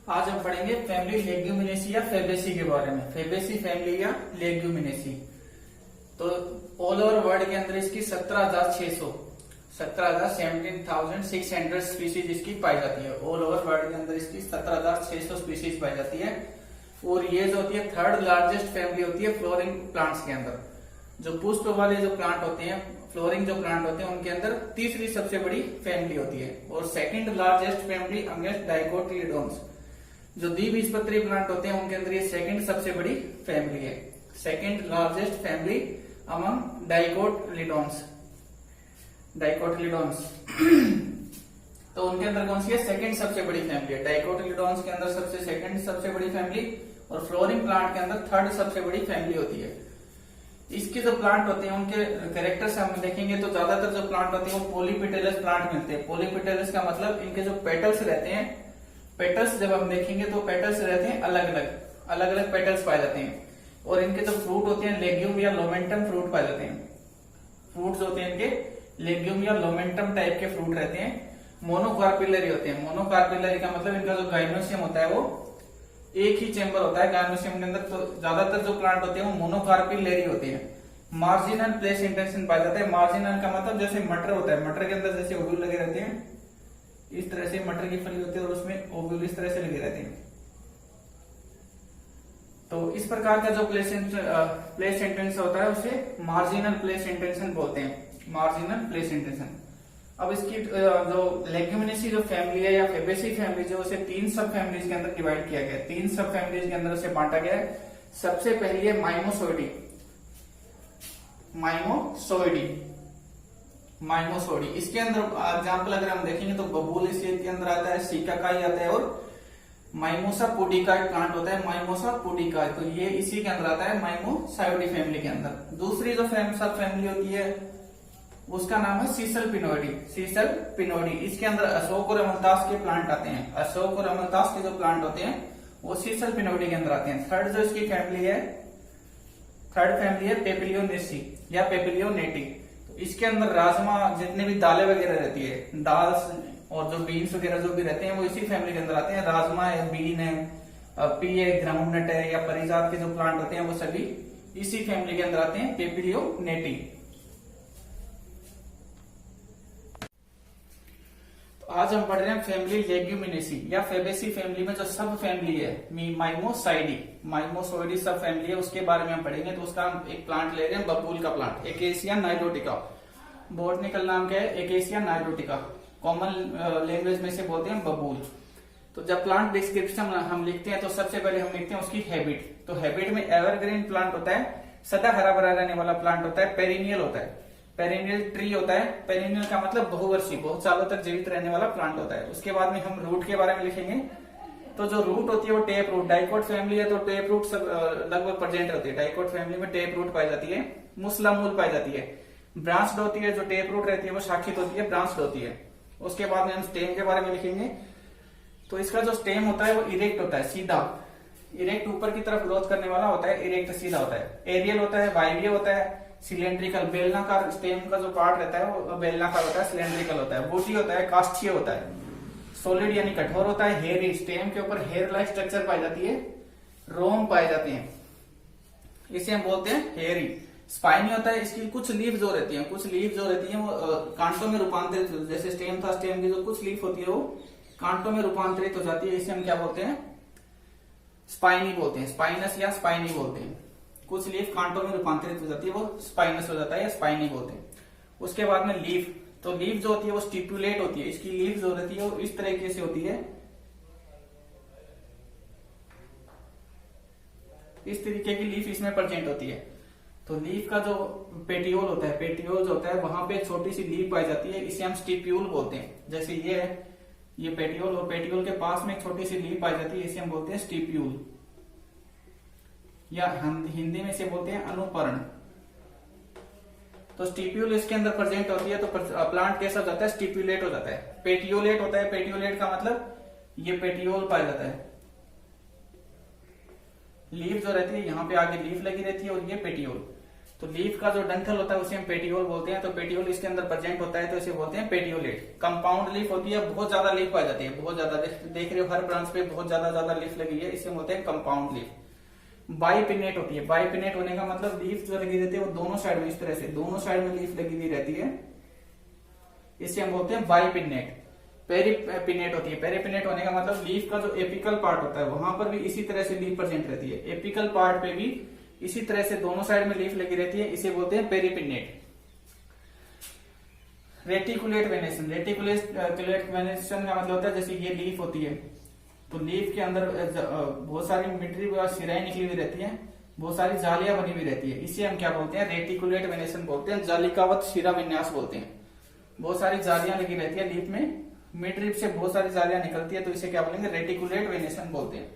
आज हम पढ़ेंगे फैमिली लेग्यूमिनेसी या फेबेसी के बारे में। फेबेसी फैमिली या लेग्यूमिनेसी। तो ऑल ओवर वर्ल्ड के अंदर इसकी 17,600 स्पीसीज इसकी पाई जाती है। ऑल ओवर वर्ल्ड के अंदर इसकी 17,600 स्पीसीज पाई जाती है। और ये जो होती है थर्ड लार्जेस्ट फैमिली होती है फ्लोरिंग प्लांट्स के अंदर। जो पुष्प वाले जो प्लांट होते हैं, फ्लोरिंग जो प्लांट होते हैं, उनके अंदर तीसरी सबसे बड़ी फैमिली होती है। और सेकंड लार्जेस्ट फैमिली अमंगस्ट डाइकोटिलीडोन्स, जो द्विबीजपत्री प्लांट होते हैं, उनके अंदर ये सेकंड सबसे बड़ी फैमिली है। Second largest family among dicotyledons. तो उनके अंदर कौन सी है? सेकंड सबसे बड़ी फैमिली है। डाइकोटिलीडोन्स के अंदर सेकंड सबसे बड़ी फैमिली और फ्लोरिंग प्लांट के अंदर थर्ड सबसे बड़ी फैमिली होती है। इसके जो प्लांट होते हैं उनके कैरेक्टर्स हम देखेंगे तो ज्यादातर जो प्लांट होते हैं वो पॉलीपेटलस प्लांट मिलते हैं। पॉलीपेटलस का मतलब इनके जो पेटल्स रहते हैं, पेटल्स जब हम देखेंगे तो पेटल्स रहते हैं अलग अलग पेटल्स पाए जाते हैं। और इनके जो फ्रूट होते हैं लेग्यूम या लोमेंटम फ्रूट पाए जाते हैं। फ्रूट्स होते हैं इनके लेग्यूम या लोमेंटम टाइप के फ्रूट रहते हैं। मोनोकार्पिलरी होते हैं। मोनोकार्पिलरी का मतलब इनका जो गाइनोसियम होता है वो एक ही चेंबर होता है गाइनोसियम के अंदर। तो ज्यादातर जो प्लांट होते हैं वो मोनोकार्पिलरी होते हैं। मार्जिनल प्लेस इंटेंशन पाया जाता है। मार्जिनल का मतलब जैसे मटर होता है, मटर के अंदर जैसे ओव्यूल लगे रहते हैं, इस तरह से मटर की फली होती है और उसमें ओव्यूल इस तरह से लगे रहते हैं। तो इस प्रकार का जो प्लेस इंटेंशन होता है उसे मार्जिनल प्लेस इंटेंशन बोलते हैं। Marginal place intention. अब इसकी जो लेग्यूमिनेसी जो फैमिली है या फेबेसी फैमिली जो उसे तीन सब फैमिलीज के अंदर डिवाइड किया गया है। तीन सब फैमिलीज के अंदर उसे बांटा गया है। सबसे पहली है माइमोसोइडी। इसके अंदर एग्जाम्पल अगर हम देखेंगे तो बबूल इसके अंदर आता है, सिकाकाई आता है और माइमोसा पुडिकाई प्लांट होता है। माइमोसा पुडिकाई, तो ये इसी के अंदर आता है माइमोसाइडी फैमिली के अंदर। दूसरी जो सब फैमिली होती है उसका नाम है सीसल पिनोडी। इसके अंदर अशोक और अमलतास के प्लांट आते हैं। अशोक और अमलतास के जो प्लांट होते हैं वो सीसल पिनोडी के अंदर आते हैं। थर्ड जो इसकी फैमिली है, थर्ड फैमिली है पेपिलियोनेसी या पेपिलियोनेटी। तो इसके अंदर राजमा जितने भी दालें वगैरह रहती है, दाल और जो बीन्स वगैरह जो भी रहते हैं वो इसी फैमिली के अंदर आते हैं। राजमा है, बीन है, पी है, ग्राउंडनट है या परिजात के जो प्लांट होते हैं वो सभी इसी फैमिली के अंदर आते हैं, पेपिलियोनेटी। आज हम पढ़ रहे हैं फैमिली लेग्यूमिनेसी या फेबेसी फैमिली में जो सब फैमिली है माइमोसोइडी सब फैमिली है, उसके बारे में हम पढ़ेंगे। तो उसका हम एक प्लांट ले रहे हैं, बबूल का प्लांट, एकेसिया नाइलोटिका। बॉटनिकल नाम क्या है? एकेसिया नाइलोटिका। कॉमन लैंग्वेज में से बोलते हैं बबूल। तो जब प्लांट डिस्क्रिप्शन हम लिखते हैं तो सबसे पहले हम लिखते हैं उसकी हैबिट। तो हैबिट में एवरग्रीन प्लांट होता है, सदा हरा भरा रहने वाला प्लांट होता है। पेरिनियल होता है, पेरिनियल ट्री होता है। पेरिनियल का मतलब बहुवर्षीय, बहुत सालों तक जीवित रहने वाला प्लांट होता है। उसके बाद में हम रूट के बारे में लिखेंगे। तो जो रूट होती है वो टेप रूट। डाइकोट फैमिली है तो टेप रूट सब लगभग प्रेजेंट होती है। डाइकोट फैमिली में टेप रूट पाई जाती है, मुसला मूल पाई जाती है। ब्रांच्ड होती है, जो टेप रूट रहती है वो शाखित होती है, ब्रांच्ड होती है। उसके बाद में हम स्टेम के बारे में लिखेंगे। तो इसका जो स्टेम होता है वो इरेक्ट होता है, सीधा इरेक्ट ऊपर की तरफ ग्रोथ करने वाला होता है, इरेक्ट सीधा होता है। एरियल होता है, वायवीय होता है, सिलेंड्रिकल बेलनाकार। स्टेम का जो पार्ट रहता है वो बेलनाकार होता है, सिलेंड्रिकल होता है। बूटी होता है, काष्ठीय होता है। सॉलिड यानी कठोर होता है। हेयरी, स्टेम के ऊपर हेयर लाइक स्ट्रक्चर पाई जाती है, रोम पाए जाते हैं, इसे हम बोलते हैं हेयरी। स्पाइनी होता है। इसकी कुछ लीफ जो रहती है वो कांटों में रूपांतरित, जैसे स्टेम था, स्टेम की जो कुछ लीफ होती है वो कांटों में रूपांतरित हो जाती है। इसे हम क्या बोलते हैं? स्पाइनी बोलते हैं, स्पाइनस या स्पाइनी बोलते हैं। कुछ लीफ कांटों में रूपांतरित हो जाती है वो स्पाइनस हो जाता है या स्पाइनी बोलते हैं। उसके बाद में लीफ, तो लीफ जो होती है वो स्टिपुलेट होती है। इसकी लीफ जो रहती है वो इस तरीके से होती है, इस तरीके की लीफ इसमें प्रेजेंट होती है। तो लीफ का जो पेटियोल होता है, पेटियोल जो होता है वहां पे छोटी सी लीफ पाई जाती है, इसे हम स्टिप्यूल बोलते हैं। जैसे ये है, ये पेटियोल, और पेटियोल के पास में एक छोटी सी लीफ पाई जाती है, इसे हम बोलते हैं स्टिप्यूल या हिंदी में इसे बोलते हैं अनुपर्ण। तो स्टिप्यूल इसके अंदर प्रेजेंट होती है तो प्लांट कैसा हो जाता है? स्टिप्यूलेट हो जाता है। पेटियोलेट होता है, पेटियोलेट का मतलब ये पेटियोल पाया जाता है। लीफ जो रहती है यहाँ पे आगे लीफ लगी रहती है और ये पेटियोल। तो लीफ का जो डंठल होता है उसे हम पेटियोल बोलते हैं। तो पेटियोल इसके अंदर प्रेजेंट होता है तो इसे बोलते हैं पेटियोलेट। कंपाउंड लीफ होती है, बहुत ज्यादा लीफ आ जाती है, बहुत ज्यादा देख रहे हो हर ब्रांच पे बहुत ज्यादा लीफ लगी है, इसे बोलते हैं कंपाउंड लीफ। बाइपिनेट होती है, बाइपिनेट होने का मतलब लीफ जो लगी रहती है वो दोनों साइड में, इस तरह से दोनों साइड में लीफ लगी हुई रहती है, इसे हम बोलते हैं बाइपिनेट। पेरिपिनेट होती है, पेरिपिनेट होने का मतलब लीफ का जो एपिकल पार्ट होता है वहां पर भी इसी तरह से लीफ प्रेजेंट रहती है, एपिकल पार्ट पे भी इसी तरह से दोनों साइड में लीफ लगी रहती है, इसे बोलते हैं पेरिपिनेट। रेटिकुलेट वेनेशन, रेटिकुलेट वेनेशन का मतलब होता है जैसे ये लीफ होती है तो लीफ के अंदर बहुत सारी मिट्टी व सिराएं निकली हुई रहती है, बहुत सारी जालियां बनी हुई रहती है, इसे हम क्या बोलते हैं, रेटिकुलेट वेनेशन बोलते हैं, जालिकावत शिरा विन्यास बोलते हैं। बहुत सारी जालियां लगी रहती है लीफ में, मिड रिप से बहुत सारी जालियां निकलती है तो इसे क्या बोलेंगे, रेटिकुलेट वेनेशन बोलते हैं,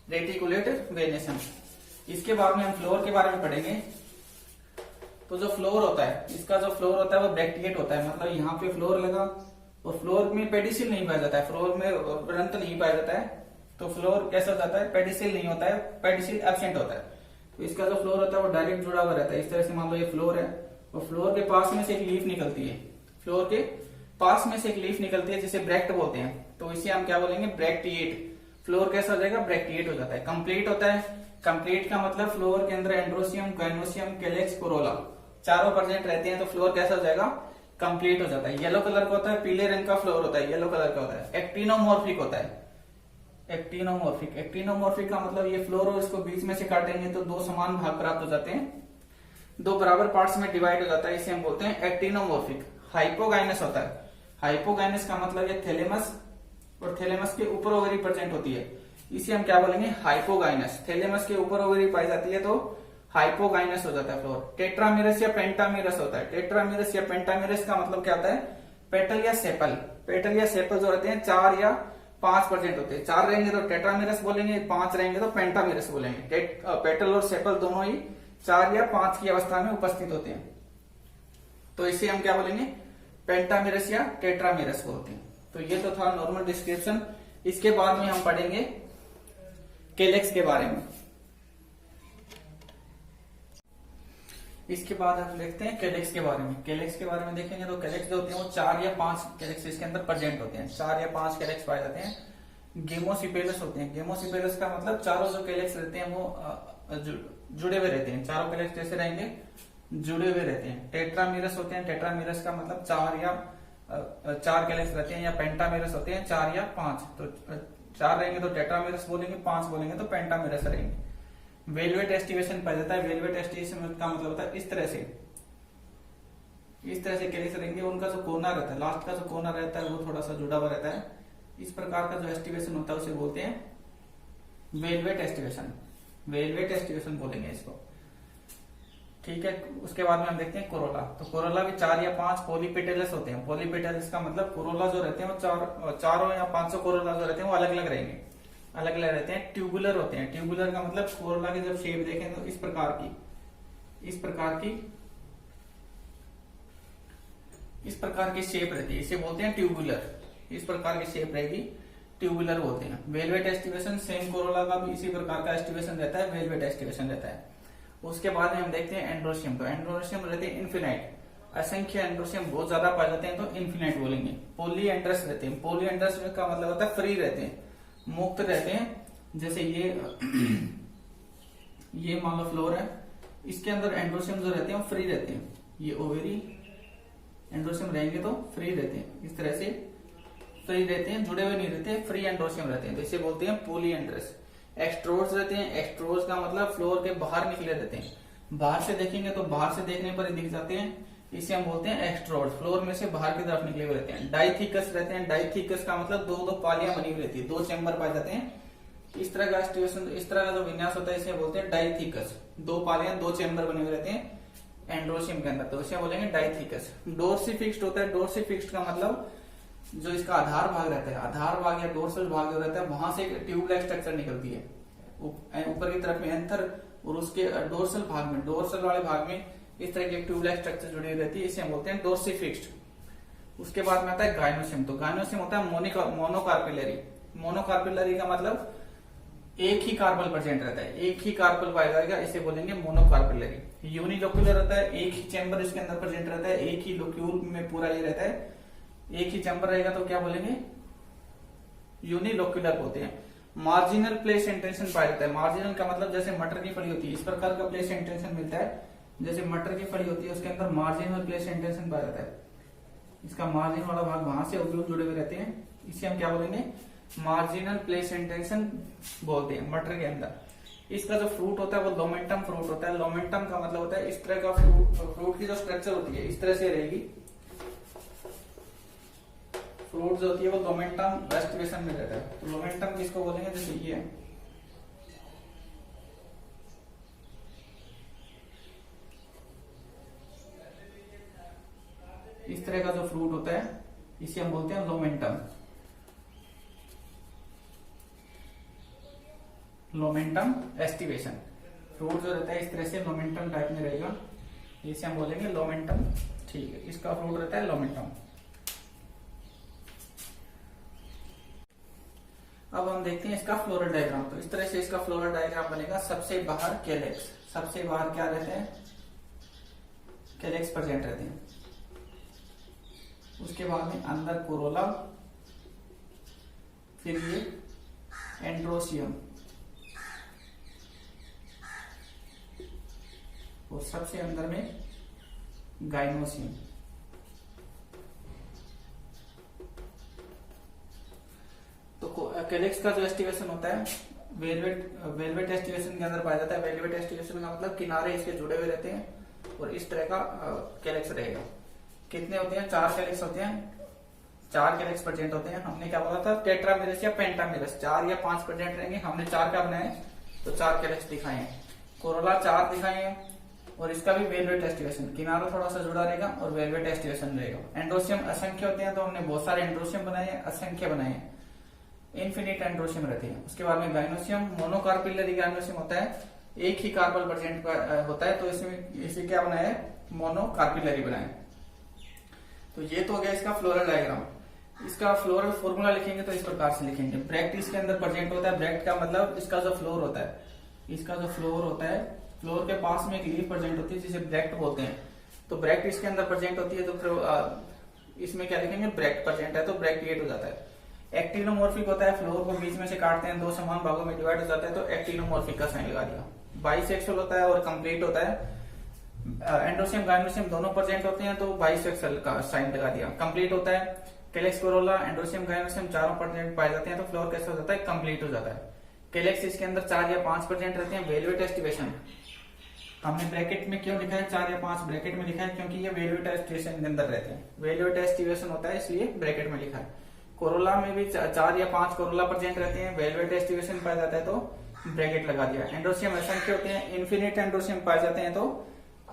रेटिकुलेट वेनेशन। इसके बाद में हम फ्लोर के बारे में पढ़ेंगे। तो जो फ्लोर होता है, इसका जो फ्लोर होता है वो ब्रैक्टिएट होता है, मतलब यहाँ पे फ्लोर लगा और फ्लोर में पेडिसिल नहीं पाया जाता है, फ्लोर में व्रंत नहीं पाया जाता है, तो फ्लोर कैसा हो जाता है, पेडिसिल नहीं होता है, पेडिसिल एब्सेंट होता है। तो इसका जो फ्लोर होता है वो डायरेक्ट जुड़ा हुआ रहता है, इस तरह से मान लो ये फ्लोर है और फ्लोर के पास में से एक लीफ निकलती है, फ्लोर के पास में से एक लीफ निकलती है जिसे ब्रैक्ट बोलते हैं, तो इसे हम क्या बोलेंगे, ब्रैक्टिएट। फ्लोर कैसा हो जाएगा, ब्रैक्टिएट हो जाता है। कंप्लीट होता है, कंप्लीट का मतलब फ्लोर के अंदर एंड्रोसियम, गाइनोसियम, कैलेक्स, कोरोला चारों प्रेजेंट रहते हैं तो फ्लोर कैसा हो जाएगा, कंप्लीट हो जाता है। येलो कलर का होता है, पीले रंग का फ्लोर होता है, येलो कलर का होता है। एक्टिनोमॉर्फिक होता है, एक्टिनोमॉर्फिक, एक्टिनोमॉर्फिक का मतलब ये फ्लोर और इसको बीच में से काटेंगे तो दो समान भाग प्राप्त हो जाते हैं, दो बराबर पार्ट्स में डिवाइड हो जाता है, इसे हम बोलते हैं एक्टिनोमॉर्फिक। हाइपोगाइनस होता है, हाइपोगाइनस का मतलब ये थैलेमस और थैलेमस के ऊपर ओवरी प्रेजेंट होती है, इसे हम क्या बोलेंगे, हाइपोगाइनस। थैलेमस के ऊपर ओवरी पाई जाती है तो हाइपोगाइनस हो जाता है फ्लोर। टेट्रामिरस या पेंटामिरस होता है, टेट्रामिरस या पेंटामिरस का मतलब क्या होता है, पेटल या सेपल। पेटल या सेपल जो रहते हैं 4 या 5 प्रेजेंट होते हैं, 4 रहेंगे तो टेट्रामिरस बोलेंगे, 5 रहेंगे तो पेंटामिरस बोलेंगे। पेटल और सेपल दोनों ही 4 या 5 की अवस्था में उपस्थित होते हैं, तो इसे हम क्या बोलेंगे, पेंटामिरस या टेट्रामिरस बोलते हैं। तो ये तो था नॉर्मल डिस्क्रिप्शन। इसके बाद में हम पढ़ेंगे कैलेक्स के बारे में। इसके बाद हम देखते हैं कैलेक्स के बारे में। कैलेक्स के बारे में देखेंगे तो कैलेक्स जो होते हैं वो 4 या 5 कैलेक्स इसके अंदर प्रेजेंट होते हैं, 4 या 5 कैलेक्स पाए जाते हैं। गेमोसिपेलस होते हैं, गेमोसिपेलस का मतलब चारों जो कैलेक्स रहते हैं वो जुड़े हुए रहते हैं, चारों कैलेक्स जैसे रहेंगे जुड़े हुए रहते हैं। टेट्रामिरस होते हैं, टेट्रामिरस का मतलब 4 कैलेक्स रहते हैं, या पेंटामिरस होते हैं 4 या 5, तो 4 रहेंगे तो टेट्रामिरस बोलेंगे, 5 बोलेंगे तो पेंटामिरस रहेंगे। वेलवेट एस्टिवेशन पाया जाता है, वेलवेट एस्टिवेशन का मतलब होता है इस तरह से कैलेक्स रहेंगे, उनका जो कोना रहता है, लास्ट का जो कोना रहता है वो थोड़ा सा जुड़ा हुआ रहता है, इस प्रकार का जो एस्टिवेशन होता है उसे बोलते हैं वेलवेट एस्टिवेशन, वेलवेट एस्टिवेशन बोलेंगे इसको, ठीक है। उसके बाद में हम देखते हैं कोरोला। तो कोरोला भी 4 या 5 पॉलीपेटलस होते हैं। पॉलीपेटलस का मतलब कोरोला जो रहते हैं वो 4 या 500 कोरोला जो रहते हैं वो अलग अलग रहेंगे, अलग अलग रहते हैं। ट्यूबुलर होते हैं, ट्यूबुलर का मतलब कोरोला की जब शेप देखें तो इस प्रकार की शेप रहती है, इसे बोलते हैं ट्यूबुलर, इस प्रकार की शेप रहेगी, ट्यूबुलर बोलते हैं। वेलवेट एस्टिवेशन सेम कोरोला का भी इसी प्रकार का एस्टिवेशन रहता है, वेलवेट एस्टिवेशन रहता है। उसके बाद में हम देखते हैं एंड्रोसियम। तो एंड्रोसियम रहते हैं इन्फिनाइट, असंख्य एंड्रोसियम बहुत ज्यादा पाए जाते हैं तो इन्फिनाइट बोलेंगे। पोलीएंड्रस रहते हैं, पोलीएंड्रस का मतलब होता है फ्री रहते हैं, मुक्त रहते हैं। जैसे ये मान लो फ्लोर है, इसके अंदर एंड्रोसियम जो रहते हैं वो फ्री रहते हैं, ये ओवेरी एंड्रोसियम रहेंगे तो फ्री रहते हैं, इस तरह से फ्री रहते हैं, जुड़े हुए नहीं रहते, फ्री एंड्रोसियम रहते हैं, तो इसे बोलते हैं पोलीएंड्रस। एक्स्ट्रोड्स रहते हैं, एक्स्ट्रोड्स का मतलब फ्लोर के बाहर निकले रहते हैं, बाहर से देखेंगे तो बाहर से देखने पर ही दिख जाते हैं, इसे हम बोलते हैं एक्स्ट्रोड, फ्लोर में से बाहर की तरफ निकले हुए रहते हैं। डाइथिकस रहते हैं, डाइथिकस का मतलब 2 पालियां बनी हुई रहती है, 2 चैम्बर पाए जाते हैं, इस तरह का एस्टिवेशन, इस तरह का जो विन्यास होता है इसे बोलते हैं डाइथिकस। 2 पालियां 2 चैम्बर बने हुए रहते हैं एंड्रोसियम के अंदर, तो इसे बोलेंगे डाइथिकस। डोर्सिफिक्स्ड होता है, डोर्सिफिक्स्ड का मतलब जो इसका आधार भाग रहता है, आधार भाग या डोर्सल भाग जो रहता है वहां से ट्यूब लाइक स्ट्रक्चर निकलती है ऊपर की तरफ में एंथर, और उसके डोर्सल भाग में, डोर्सल वाले भाग में इस तरह की ट्यूब लाइक स्ट्रक्चर जुड़ी रहती है, इसे हम बोलते हैं डोर्सिफिक्स्ड। उसके बाद में आता है गाइनोसियम। तो गाइनोसियम होता है मोनोकार्पिलरी। मोनोकार्पिलरी का मतलब एक ही कार्पल प्रेजेंट रहता है, एक ही कार्पल पाया जाएगा, इसे बोलेंगे मोनोकार्पिलरी। यूनिलोक्यूलर रहता है, एक ही चैम्बर इसके अंदर प्रेजेंट रहता है, एक ही लोक्यूल में पूरा ये रहता है, एक ही चैम्बर रहेगा तो क्या बोलेंगे, यूनिलोक्यूलर बोलते हैं। मार्जिनल प्लेस इंटेंशन पाया जाता है। मार्जिनल का मतलब जैसे मटर की फली होती है, इस प्रकार का प्लेस इंटेंशन मिलता है। जैसे मटर की फली होती है उसके अंदर मार्जिनल प्लेस इंटेंशन पाया जाता है, इसका मार्जिन वाला भाग वहां से ओव्यूल जुड़े हुए रहते हैं, इसे हम क्या बोलेंगे, मार्जिनल प्लेस इंटेंशन बोलते हैं मटर के अंदर। इसका जो फ्रूट होता है वो लोमेंटम फ्रूट होता है। लोमेंटम का मतलब होता है इस तरह का फ्रूट की जो स्ट्रक्चर होती है इस तरह से रहेगी। फ्रूट जो होती है वो लोमेंटम एस्टिवेशन में रहता है। तो लोमेंटम किसको बोलेंगे, जैसे ये इस तरह का जो फ्रूट होता है इसे हम बोलते हैं लोमेंटम। लोमेंटम एस्टिवेशन, फ्रूट जो रहता है इस तरह से लोमेंटम टाइप में रहेगा, इसे हम बोलेंगे लोमेंटम। ठीक है, इसका फ्रूट रहता है लोमेंटम। अब हम देखते हैं इसका फ्लोरल डायग्राम। तो इस तरह से इसका फ्लोरल डायग्राम बनेगा। सबसे बाहर कैलेक्स, सबसे बाहर क्या रहते हैं, कैलेक्स प्रेजेंट रहते हैं। उसके बाद में अंदर कोरोला, फिर ये एंड्रोसियम, और सबसे अंदर में गाइनोसियम। तो कैलेक्स का जो एस्टिवेशन होता है वेलवेट एस्टिवेशन के अंदर पाया जाता है। वेलवेट एस्टिवेशन का मतलब किनारे इसके जुड़े हुए रहते हैं और इस तरह का कैलेक्स रहेगा। कितने होते हैं, 4 कैलेक्स होते हैं, 4 कैलेक्स प्रेजेंट होते हैं। हमने क्या बोला था, टेट्रामेरस या पेंटामेरस, 4 या 5 प्रेजेंट रहेंगे। हमने 4 का बनाए तो 4 कैलेक्स दिखाए हैं। कोरोला 4 दिखाए हैं और इसका भी वेलवेट एस्टिवेशन, किनारा थोड़ा सा जुड़ा रहेगा और वेलवेट एस्टिवेशन रहेगा। एंड्रोसियम असंख्य होते हैं, तो हमने बहुत सारे एंड्रोसियम बनाए हैं, असंख्य बनाए हैं, इन्फिनिट एंड्रोसियम रहते हैं। उसके बाद में गाइनोसियम, मोनोकार्पिलरी गाइनोसियम होता है, एक ही कार्पल प्रेजेंट होता है, तो इसमें इसे क्या बनाया है, मोनोकार्पिलरी बनाए। तो ये तो हो गया इसका फ्लोरल डायग्राम। इसका फ्लोरल फॉर्मूला लिखेंगे तो इस प्रकार से लिखेंगे। ब्रैक्ट इसके अंदर प्रेजेंट होता है। ब्रैक्ट का मतलब इसका जो फ्लोर होता है, इसका जो फ्लोर होता है, फ्लोर के पास में एक लीफ प्रेजेंट होती है जिसे ब्रैक्ट बोलते हैं। तो ब्रैक्ट इसके अंदर प्रेजेंट होती है, तो फिर इसमें क्या लिखेंगे, ब्रैक्ट प्रेजेंट है तो ब्रैक्टिएट हो जाता है। एक्टिनोमॉर्फिक होता है, फ्लोर को बीच में से काटते हैं, 2 समान भागों में डिवाइड हो जाता है, तो एक्टिनोमॉर्फिक का साइन लगा दिया। बाइसेक्सुअल होता है और कंप्लीट होता है। एंड्रोसियम गाइनोसियम दोनों प्रेजेंट होते हैं तो बाइसेक्सुअल का साइन लगा दिया। कंप्लीट होता है, कैलेक्स कोरोला एंड्रोसियम गाइनोसियम चारों प्रेजेंट पाए जाते हैं, तो फ्लोर कैसा हो जाता है, कंप्लीट हो जाता है। कैलेक्स इसके अंदर 4 या 5 प्रेजेंट रहते हैं। वेलवेट एस्टिवेशन हमने ब्रैकेट में क्यों लिखा है, 4 या 5 ब्रैकेट में लिखा है क्योंकि ये वेलवेट एस्टिवेशन के अंदर रहते हैं। वेलवेट एस्टिवेशन होता है इसलिए ब्रैकेट में लिखा है। कोरोला में भी 4 या 5 कोरोला प्रेजेंट रहते हैं, वेलवेट एस्टिवेशन पाया जाता है तो ब्रैकेट लगा दिया। एंड्रोसियम असंख्य होते हैं, इन्फिनिट एंड्रोसियम पाए जाते हैं तो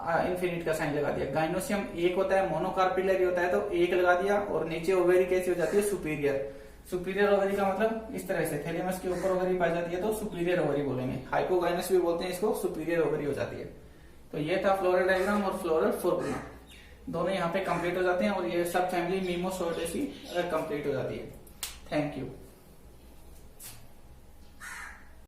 इन्फिनिट का साइन लगा दिया। गाइनोसियम एक होता है, मोनोकार्पिलरी होता है तो 1 लगा दिया। और नीचे ओवेरी कैसी हो जाती है, सुपीरियर। सुपीरियर ओवरी का मतलब इस तरह से, थैलेमस के ऊपर ओवरी पाई जाती है तो सुपीरियर ओवरी बोलेंगे। हाइपोगाइनस भी बोलते हैं इसको, सुपीरियर ओवरी हो जाती है। तो ये था फ्लोरल डायग्राम और फ्लोरल फॉर्मूला, दोनों यहाँ पे कंप्लीट हो जाते हैं और ये सब फैमिली मीमोसोर्डेसी कंप्लीट हो जाती है। Thank you.